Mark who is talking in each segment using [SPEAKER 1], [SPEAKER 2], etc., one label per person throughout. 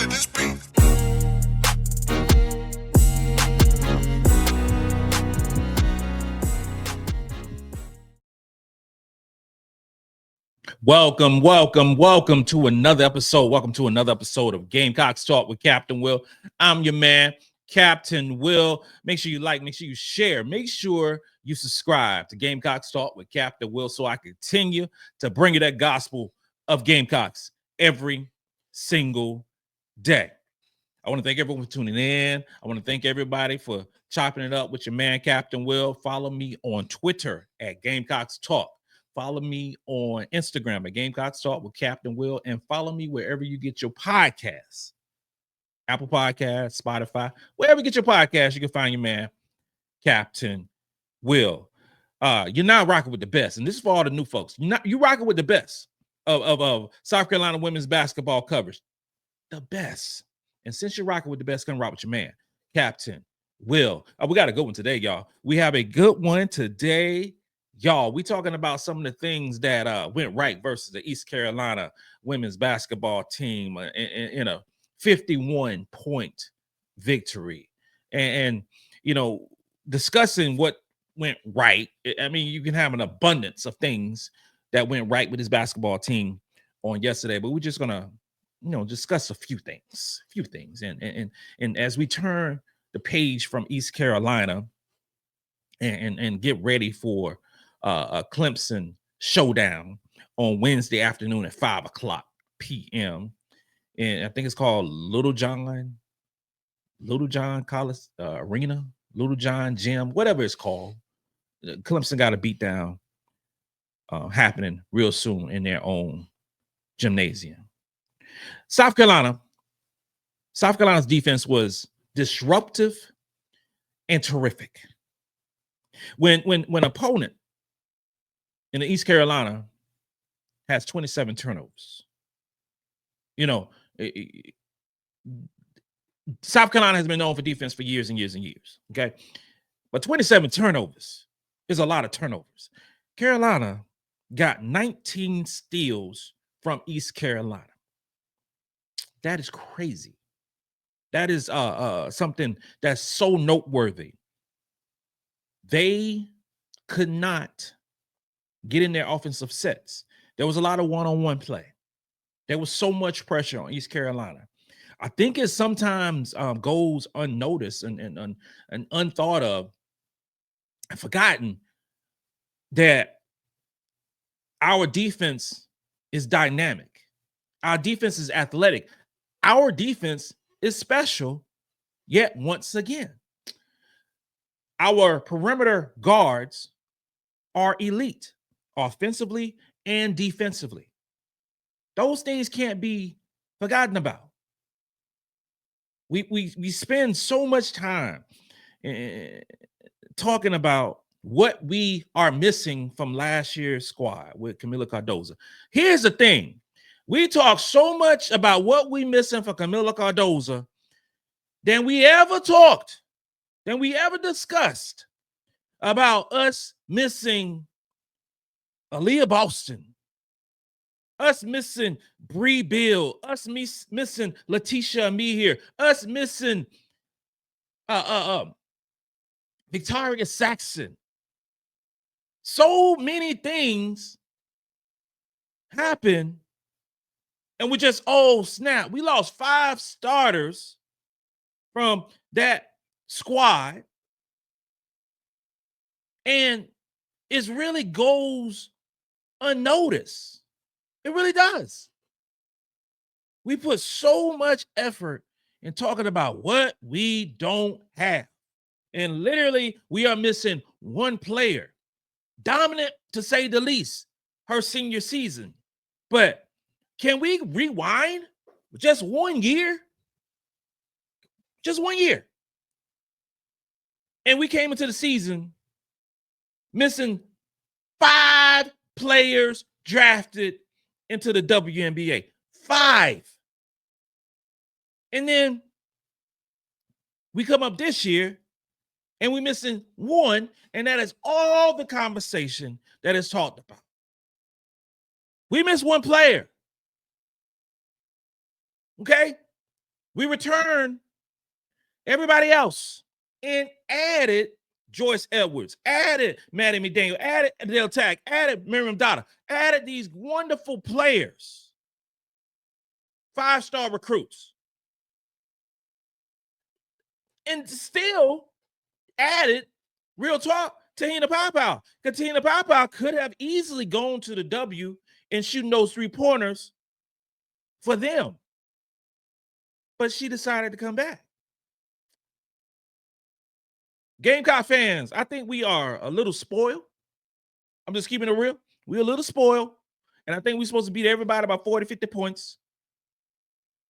[SPEAKER 1] let this be.
[SPEAKER 2] Welcome to another episode. Welcome to another episode of Gamecocks Talk with Captain Will. I'm your man, Captain Will. Make sure you like, make sure you share, make sure you subscribe to Gamecocks Talk with Captain Will so I continue to bring you that gospel of Gamecocks every single day. I want to thank everyone for tuning in. I want to thank everybody for chopping it up with your man, Captain Will. Follow me on Twitter at Gamecocks Talk. Follow me on Instagram at Gamecocks Talk with Captain Will, and follow me wherever you get your podcasts. Apple Podcasts, Spotify, wherever you get your podcasts, you can find your man, Captain Will. You're now rocking with the best, and this is for all the new folks. You're rocking with the best of South Carolina women's basketball coverage. The best. And since you're rocking with the best, come rock with your man, Captain Will. We got a good one today, y'all. We have a good one today. Y'all, we talking about some of the things that went right versus the East Carolina women's basketball team in a 51-point victory. And, you know, discussing what went right. I mean, you can have an abundance of things that went right with this basketball team on yesterday, but we're just going to, you know, discuss a few things. And as we turn the page from East Carolina and get ready for a Clemson showdown on Wednesday afternoon at 5:00 p.m. And I think it's called Little John College Arena, Little John Gym, whatever it's called. Clemson got a beatdown happening real soon in their own gymnasium. South Carolina's defense was disruptive and terrific. When opponent in the East Carolina has 27 turnovers. You know, South Carolina has been known for defense for years and years and years, okay? But 27 turnovers is a lot of turnovers. Carolina got 19 steals from East Carolina. That is crazy. That is something that's so noteworthy. They could not get in their offensive sets. There was a lot of one-on-one play. There was so much pressure on East Carolina. I think it sometimes goes unnoticed and unthought of and forgotten that our defense is dynamic. Our defense is athletic. Our defense is special, yet once again, our perimeter guards are elite, offensively and defensively. Those things can't be forgotten about. We spend so much time talking about what we are missing from last year's squad with Kamilla Cardozo. Here's the thing. We talk so much about what we missing for Kamilla Cardozo than we ever discussed about us missing Aaliyah Boston, us missing Bree Bill, us missing Letitia Amir, us missing Victoria Saxon. So many things happen, and we just, oh, snap. We lost 5 starters from that squad, and it really goes unnoticed. It really does. We put so much effort in talking about what we don't have. And literally, we are missing one player. Dominant, to say the least, her senior season. But can we rewind just 1 year? Just 1 year. And we came into the season missing 5 players drafted into the WNBA. 5. And then we come up this year and we're missing 1, and that is all the conversation that is talked about. We missed 1 player. Okay? We returned everybody else and added Joyce Edwards, added Maddy McDaniel, added Adhel Tac, added Maryam Dauda, added these wonderful players, 5-star recruits, and still added, real talk, Tahina Paopao. Because Tahina Paopao could have easily gone to the W and shooting those 3-pointers for them. But she decided to come back. Gamecock fans, I think we are a little spoiled. I'm just keeping it real. We're a little spoiled. And I think we're supposed to beat everybody by 40, 50 points.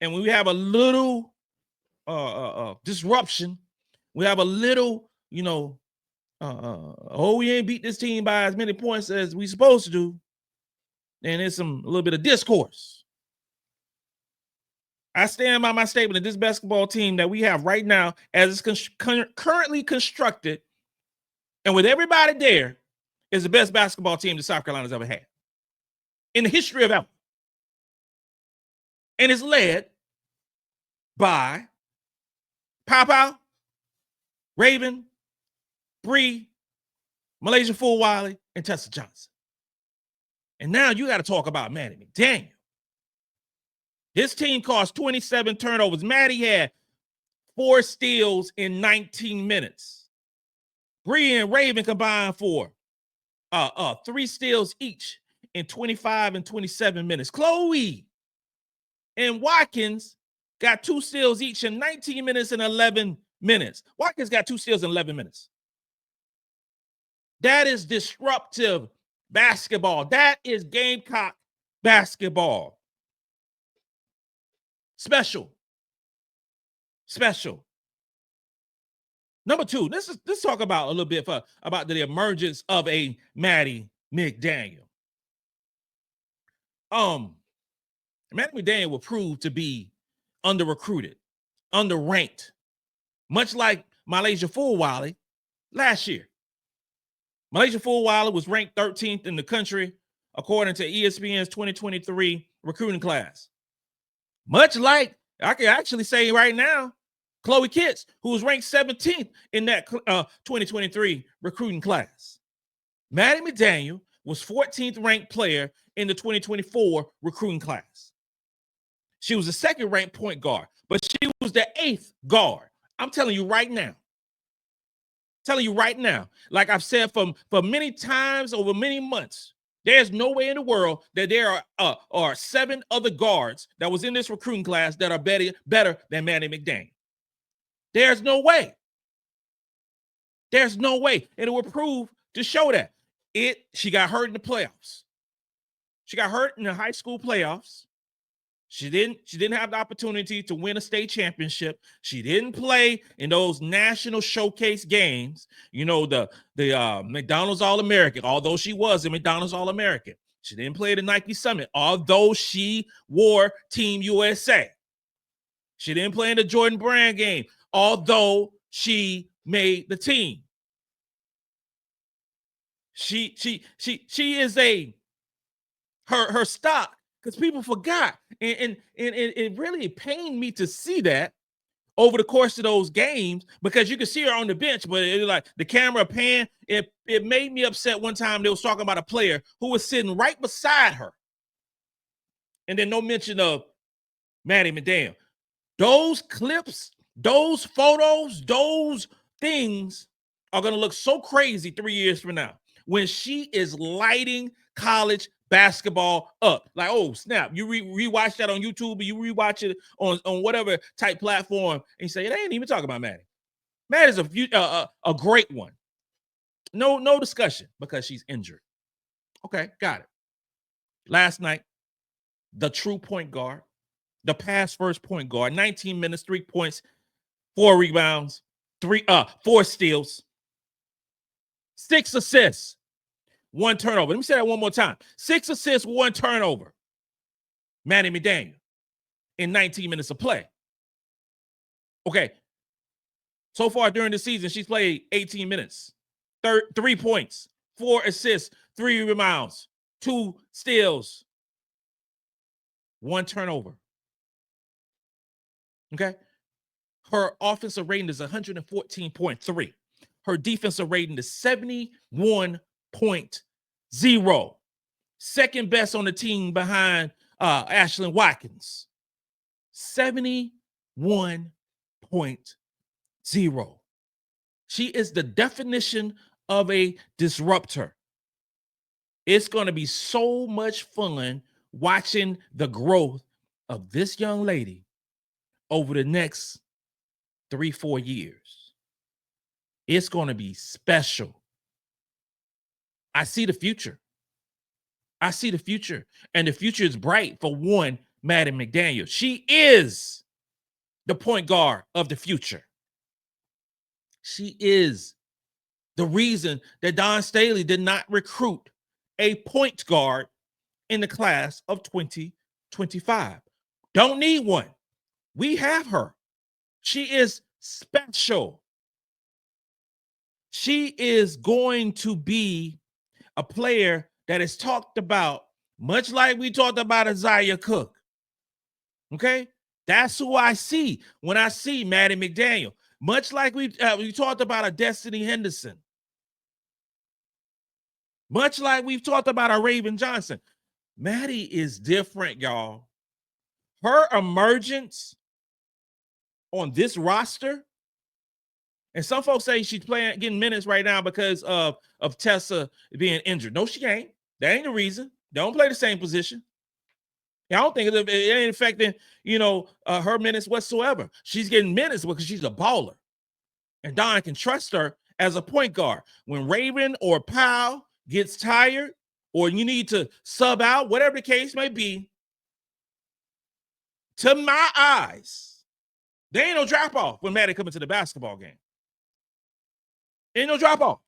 [SPEAKER 2] And when we have a little disruption, we have a little, we ain't beat this team by as many points as we supposed to do, and there's a little bit of discourse. I stand by my statement that this basketball team that we have right now, as it's currently constructed, and with everybody there, is the best basketball team that South Carolina's ever had in the history of ever. And it's led by Paopao, Raven, Bree, MiLaysia Fulwiley, and Tessa Johnson. And now you got to talk about Maddy McDaniel. This team caused 27 turnovers. Maddie had 4 steals in 19 minutes. Bree and Raven combined for 3 steals each in 25 and 27 minutes. Chloe and Watkins got 2 steals each in 19 minutes and 11 minutes. Watkins got 2 steals in 11 minutes. That is disruptive basketball. That is Gamecock basketball. Special. Number 2, let's talk about a little bit about the emergence of a Maddy McDaniel. Maddy McDaniel will prove to be under-recruited, under-ranked, much like MiLaysia Fulwiley last year. MiLaysia Fulwiley was ranked 13th in the country according to ESPN's 2023 recruiting class. Much like, I can actually say right now, Chloe Kitts, who was ranked 17th in that 2023 recruiting class. Maddy McDaniel was 14th ranked player in the 2024 recruiting class. She was the 2nd ranked point guard, but she was the 8th guard. I'm telling you right now. Like I've said for many times over many months, there's no way in the world that there are 7 other guards that was in this recruiting class that are better than Maddy McDaniel. There's no way. And it will prove to show that. She got hurt in the playoffs. She got hurt in the high school playoffs. She didn't have the opportunity to win a state championship. She didn't play in those national showcase games. The McDonald's All-American, although she was a McDonald's All-American. She didn't play the Nike Summit, although she wore Team USA. She didn't play in the Jordan Brand game, although she made the team. She is her stock, because people forgot, and it really pained me to see that over the course of those games, because you could see her on the bench, but it was like the camera pan. It made me upset. One time they was talking about a player who was sitting right beside her, and then no mention of Maddy McDaniel. Those clips, those photos, those things are going to look so crazy 3 years from now when she is lighting college basketball up. Like, oh, snap. You rewatch that on YouTube, or you rewatch it on whatever type platform, and you say, they ain't even talking about Maddie. Maddie's a great one. No discussion, because she's injured. Okay, got it. Last night, the true point guard, the pass first point guard, 19 minutes, 3 points, 4 rebounds, 4 steals, 6 assists, 1 turnover. Let me say that one more time. 6 assists, 1 turnover. Maddy McDaniel in 19 minutes of play. Okay. So far during the season, she's played 18 minutes, 3 points, 4 assists, 3 rebounds, 2 steals, 1 turnover. Okay. Her offensive rating is 114.3. Her defensive rating is 71.0. Second best on the team behind Ashlyn Watkins. 71.0. She is the definition of a disruptor. It's going to be so much fun watching the growth of this young lady over the next 3-4 years. It's going to be special. I see the future. I see the future. And the future is bright for one, Maddy McDaniel. She is the point guard of the future. She is the reason that Dawn Staley did not recruit a point guard in the class of 2025. Don't need one. We have her. She is special. She is going to be a player that is talked about, much like we talked about Isaiah Cook. Okay? That's who I see when I see Maddy McDaniel. Much like we talked about a Destiny Henderson. Much like we've talked about a Raven Johnson. Maddie is different, y'all. Her emergence on this roster, and some folks say she's getting minutes right now because of Tessa being injured. No, she ain't. That ain't the reason. They don't play the same position. I don't think it ain't affecting, her minutes whatsoever. She's getting minutes because she's a baller. And Dawn can trust her as a point guard. When Raven or Powell gets tired, or you need to sub out, whatever the case may be, to my eyes, there ain't no drop-off when Maddie comes into the basketball game. Ain't no drop-off.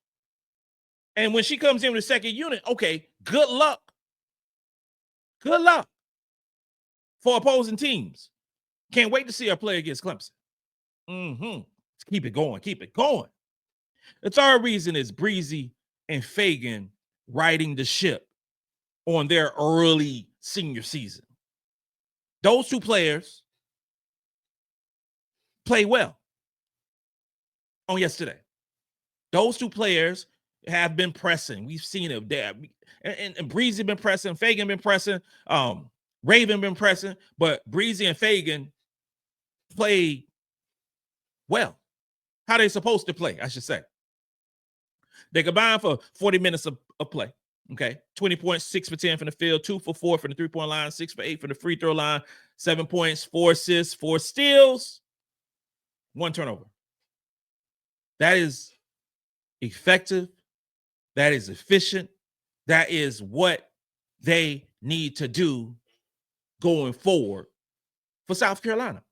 [SPEAKER 2] And when she comes in with the second unit, okay, good luck. Good luck for opposing teams. Can't wait to see her play against Clemson. Let's keep it going. Keep it going. The third reason is Breezy and Feagin riding the ship on their early senior season. Those two players play well on yesterday. Those two players have been pressing. We've seen it there. And Breezy been pressing, Feagin been pressing, Raven been pressing, but Breezy and Feagin play well. How they supposed to play, I should say. They combined for 40 minutes of play. Okay. 20 points, 6 for 10 from the field, 2 for 4 from the 3-point line, 6 for 8 from the free throw line, 7 points, 4 assists, 4 steals, 1 turnover. That is effective. That is efficient. That is what they need to do going forward for South Carolina.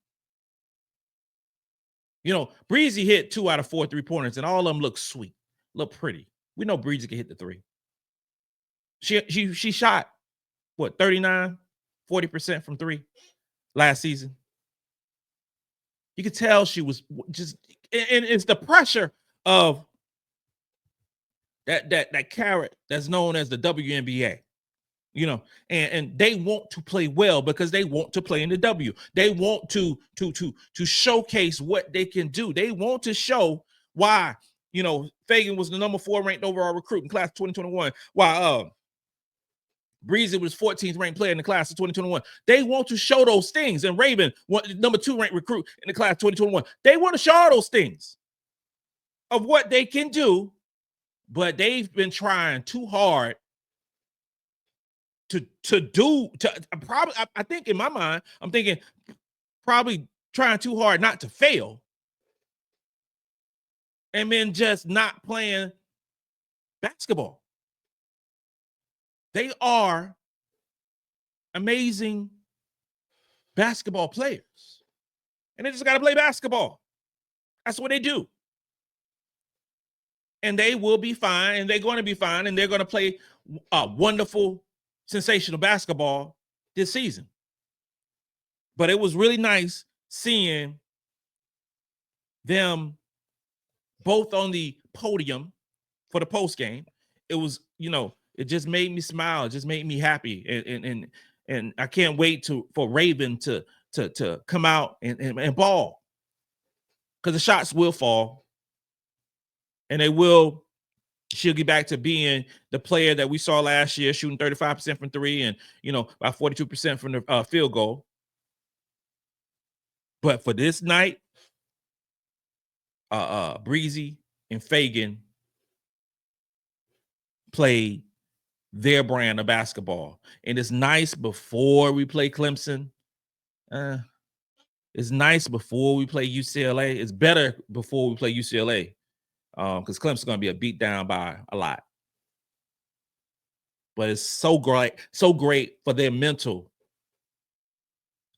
[SPEAKER 2] Breezy hit 2 out of 4 3-pointers, and all of them look sweet, look pretty. We know Breezy can hit the 3. She shot, 39, 40% from 3 last season. You could tell she was just, and it's the pressure of that carrot that's known as the WNBA. And they want to play well because they want to play in the W. They want to showcase what they can do. They want to show why, Feagin was the number 4 ranked overall recruit in class of 2021, while Breezy was 14th ranked player in the class of 2021. They want to show those things. And Raven, number 2 ranked recruit in the class of 2021. They want to show all those things of what they can do, but they've been trying too hard I think in my mind, I'm thinking probably trying too hard not to fail and then just not playing basketball. They are amazing basketball players, and they just got to play basketball. That's what they do. And they will be fine, and they're going to be fine, and they're going to play wonderful, sensational basketball this season. But it was really nice seeing them both on the podium for the post game. It was, it just made me smile. It just made me happy. And I can't wait for Raven to to come out and ball, because the shots will fall, and she'll get back to being the player that we saw last year, shooting 35% from three and about 42% from the field goal. But for this night, Breezy and Feagin played their brand of basketball, and it's nice before we play Clemson. It's nice before we play UCLA. It's better before we play UCLA, because Clemson's going to be a beat down by a lot. But it's so great for their mental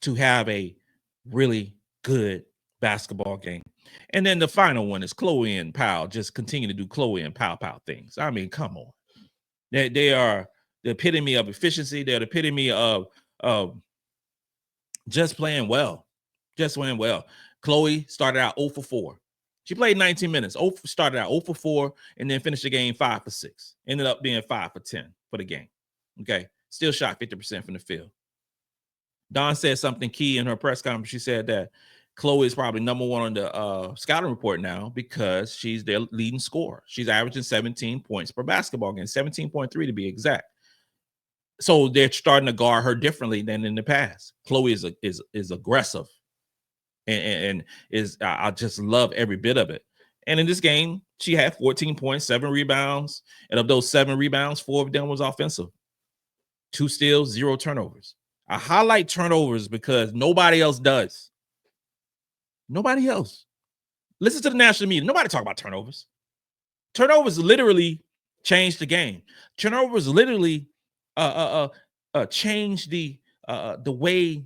[SPEAKER 2] to have a really good basketball game. And then the final one is Chloe and Powell just continue to do Chloe and Powell things. I mean, come on. They are the epitome of efficiency. They're the epitome of just playing well. Just playing well. Chloe started out 0 for 4. She played 19 minutes. Started out 0 for 4 and then finished the game 5 for 6. Ended up being 5 for 10 for the game. Okay. Still shot 50% from the field. Dawn said something key in her press conference. She said that Chloe is probably number one on the scouting report now because she's their leading scorer. She's averaging 17 points per basketball game, 17.3 to be exact. So they're starting to guard her differently than in the past. Chloe is aggressive, and I just love every bit of it. And in this game, she had 14 points, 7 rebounds, and of those 7 rebounds, 4 of them was offensive. 2 steals, 0 turnovers. I highlight turnovers because nobody else does. Nobody else. Listen to the national media. Nobody talk about turnovers. Turnovers literally changed the game. Turnovers literally change the way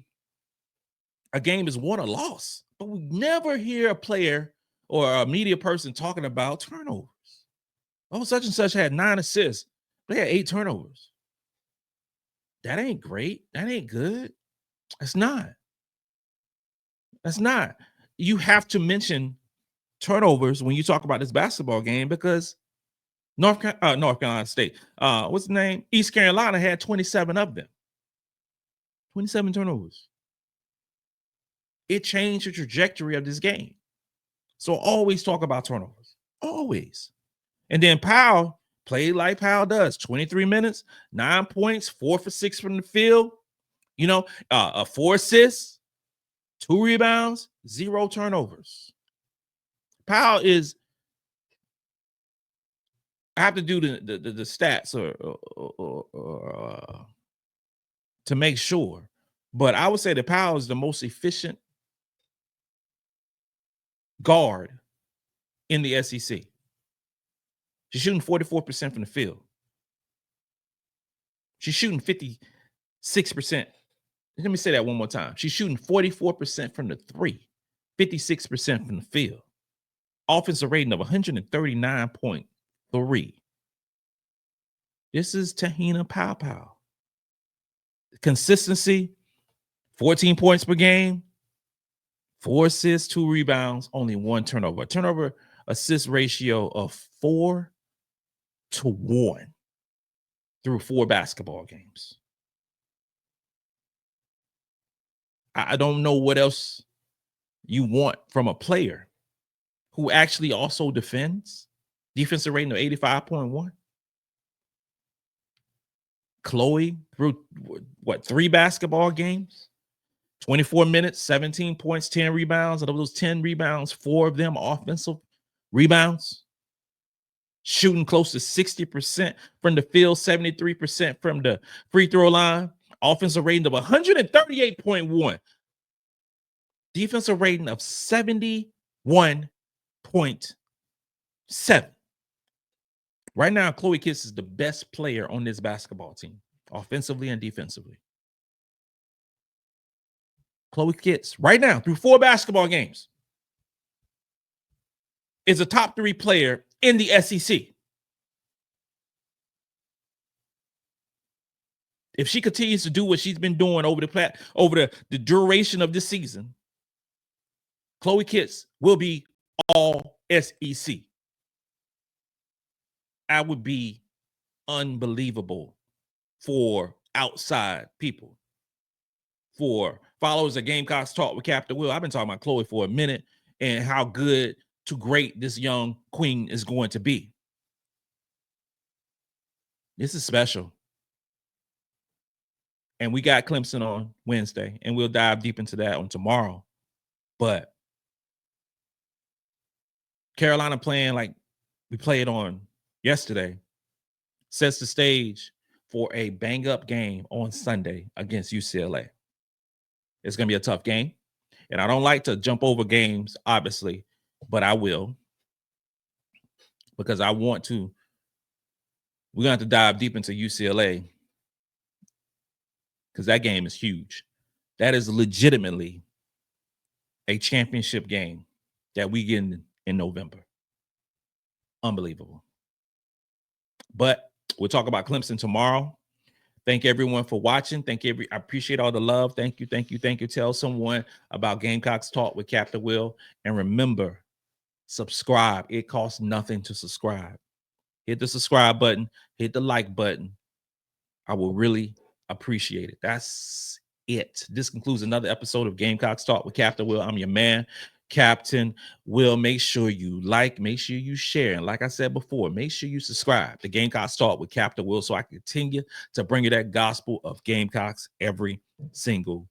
[SPEAKER 2] a game is won or lost. But we never hear a player or a media person talking about turnovers. Oh, such and such had 9 assists. They had 8 turnovers. That ain't great. That ain't good. It's not. That's not. You have to mention turnovers when you talk about this basketball game because North Carolina State, what's the name? East Carolina had 27 of them. 27 turnovers. It changed the trajectory of this game. So always talk about turnovers. Always. And then Powell played like Powell does. 23 minutes, 9 points, 4 for 6 from the field. 4 assists, 2 rebounds, 0 turnovers. Powell is, I have to do the stats or to make sure, but I would say that Powell is the most efficient guard in the SEC. She's shooting 44% from the field. She's shooting 56%. Let me say that one more time. She's shooting 44% from the 3, 56% from the field. Offensive rating of 139.3. This is Tahina Powell. Consistency, 14 points per game, 4 assists, 2 rebounds, only 1 turnover. A turnover assist ratio of 4-1 through 4 basketball games. I don't know what else you want from a player who actually also defends. Defensive rating of 85.1. Chloe through 3 basketball games, 24 minutes, 17 points, 10 rebounds. Out of those 10 rebounds, 4 of them offensive rebounds. Shooting close to 60% from the field, 73% from the free throw line. Offensive rating of 138.1. Defensive rating of 71.7. Right now, Chloe Kitts is the best player on this basketball team, offensively and defensively. Chloe Kitts, right now, through 4 basketball games, is a top 3 player in the SEC. If she continues to do what she's been doing over the duration of this season, Chloe Kitts will be all SEC. That would be unbelievable for outside people, for followers of Gamecocks Talk with Captain Will. I've been talking about Chloe for a minute and how good to great this young queen is going to be. This is special. And we got Clemson on Wednesday, and we'll dive deep into that on tomorrow. But Carolina playing like we played on yesterday sets the stage for a bang-up game on Sunday against UCLA. It's going to be a tough game. And I don't like to jump over games, obviously, but I will. Because I want to. We're going to have to dive deep into UCLA. Because that game is huge. That is legitimately a championship game that we get in November. Unbelievable. But we'll talk about Clemson tomorrow. Thank everyone for watching. I appreciate all the love. Thank you. Tell someone about Gamecocks Talk with Captain Will. And remember, subscribe. It costs nothing to subscribe. Hit the subscribe button. Hit the like button. I will really appreciate it. That's it. This concludes another episode of Gamecocks Talk with Captain Will. I'm your man, Captain Will. Make sure you like, make sure you share. And like I said before, make sure you subscribe to Gamecocks Talk with Captain Will so I can continue to bring you that gospel of Gamecocks every single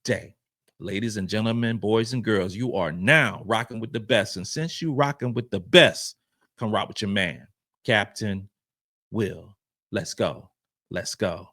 [SPEAKER 2] day. Ladies and gentlemen, boys and girls, you are now rocking with the best. And since you rocking with the best, come rock with your man, Captain Will. Let's go. Let's go.